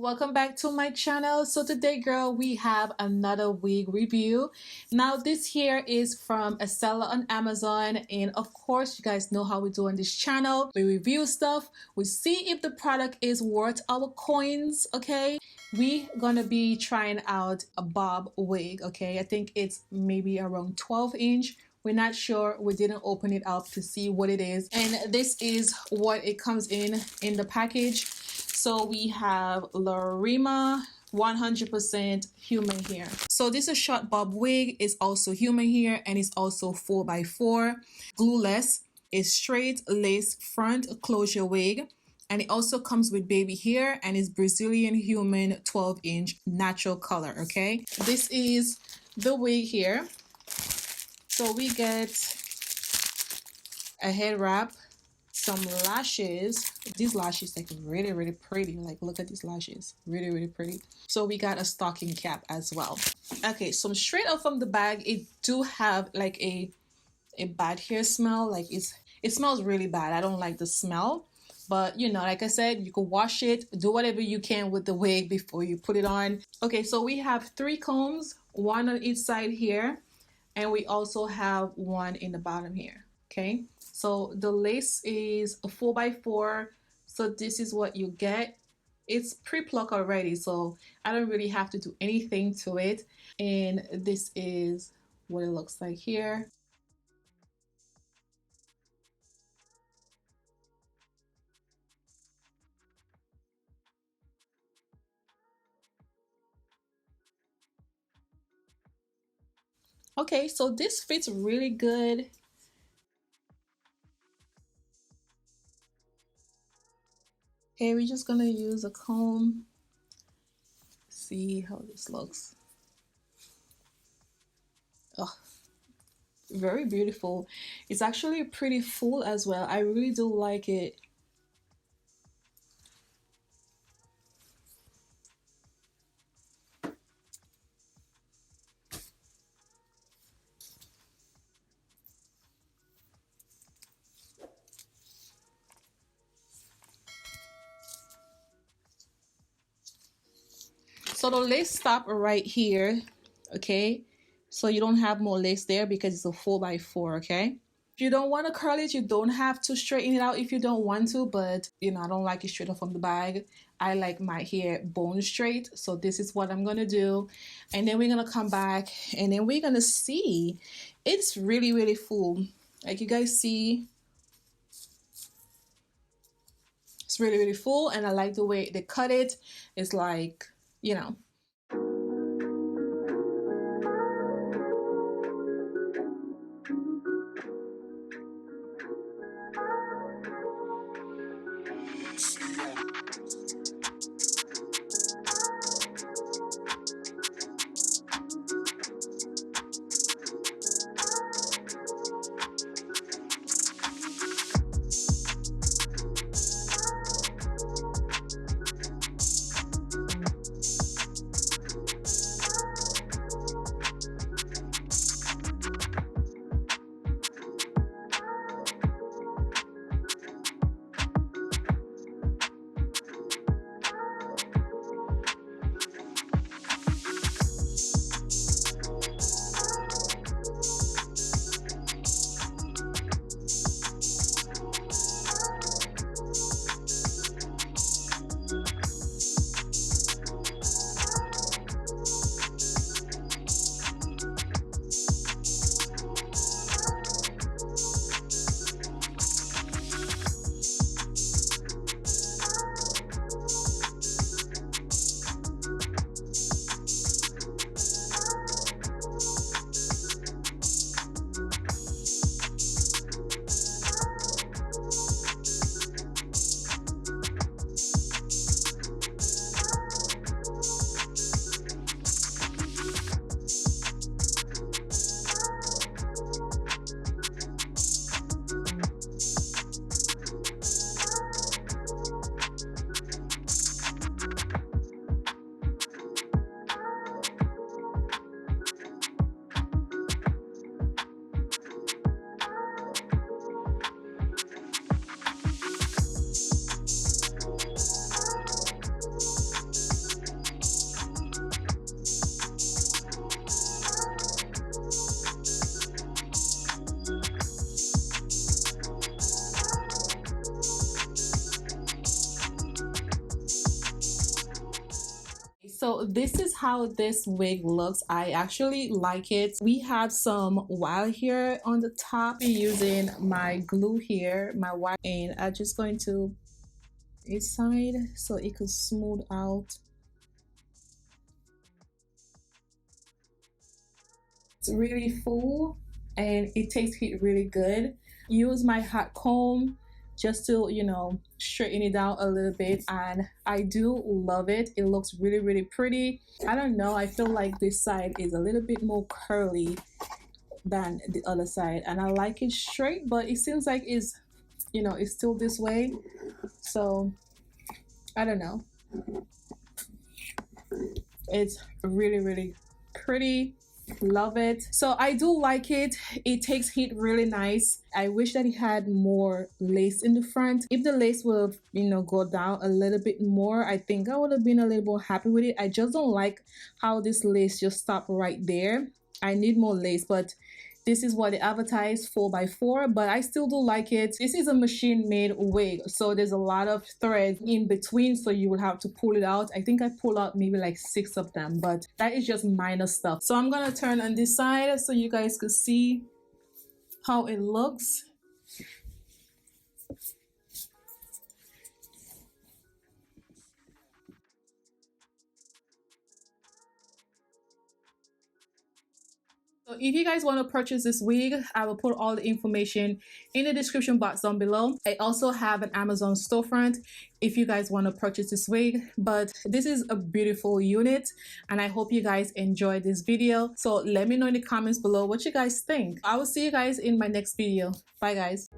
Welcome back to my channel. So today, girl, we have another wig review. Now this here is from a seller on Amazon, and of course you guys know how we do on this channel. We review stuff, we see if the product is worth our coins. Okay, we gonna be trying out a bob wig. Okay, I think it's maybe around 12-inch. We're not sure, we didn't open it up to see what it is, and this is what it comes in the package. So we have Larima 100% human hair. So this is short bob wig, is also human hair, and it's also 4x4 glueless. It's straight lace front closure wig, and it also comes with baby hair, and it's Brazilian human 12-inch natural color. Okay, this is the wig here. So we get a head wrap, some lashes. These lashes like really pretty. Like, look at these lashes, really pretty. So we got a stocking cap as well. Okay, so straight out from the bag, it do have like a bad hair smell. Like it smells really bad. I don't like the smell, but you know, like I said, you can wash it, do whatever you can with the wig before you put it on. Okay, so we have 3 combs, one on each side here, and we also have one in the bottom here. Okay, so the lace is a 4x4, so this is what you get. It's pre-plucked already, so I don't really have to do anything to it. And this is what it looks like here. Okay, so this fits really good. Okay, we're just gonna use a comb. See how this looks. Oh, very beautiful. It's actually pretty full as well. I really do like it. So the lace stop right here. Okay, so you don't have more lace there because it's a 4x4. Okay, if you don't want to curl it, you don't have to straighten it out if you don't want to, but you know, I don't like it straight off from the bag. I like my hair bone straight, so this is what I'm gonna do. And then we're gonna come back and then we're gonna see. It's really full, like you guys see. It's really full, and I like the way they cut it. It's like, you know, So this is how this wig looks. I actually like it. We have some wild hair on the top. I'm using my glue here, my white, and I'm just going to each side so it could smooth out. It's really full and it takes heat really good. Use my hot comb just to, you know, straighten it out a little bit, and I do love it. It looks really, really pretty. I don't know, I feel like this side is a little bit more curly than the other side, and I like it straight, but it seems like it's, you know, it's still this way. So I don't know. It's really, really pretty. Love it. So I do like it. It takes heat really nice. I wish that it had more lace in the front. If the lace would, you know, go down a little bit more, I think I would have been a little more happy with it. I just don't like how this lace just stopped right there. I need more lace, but this is what they advertise, 4x4, but I still do like it. This is a machine made wig, so there's a lot of thread in between, so you will have to pull it out. I think I pull out maybe like 6 of them, but that is just minor stuff. So I'm gonna turn on this side so you guys could see how it looks. So if you guys want to purchase this wig, I will put all the information in the description box down below. I also have an Amazon storefront if you guys want to purchase this wig. But this is a beautiful unit and I hope you guys enjoyed this video. So let me know in the comments below what you guys think. I will see you guys in my next video. Bye guys.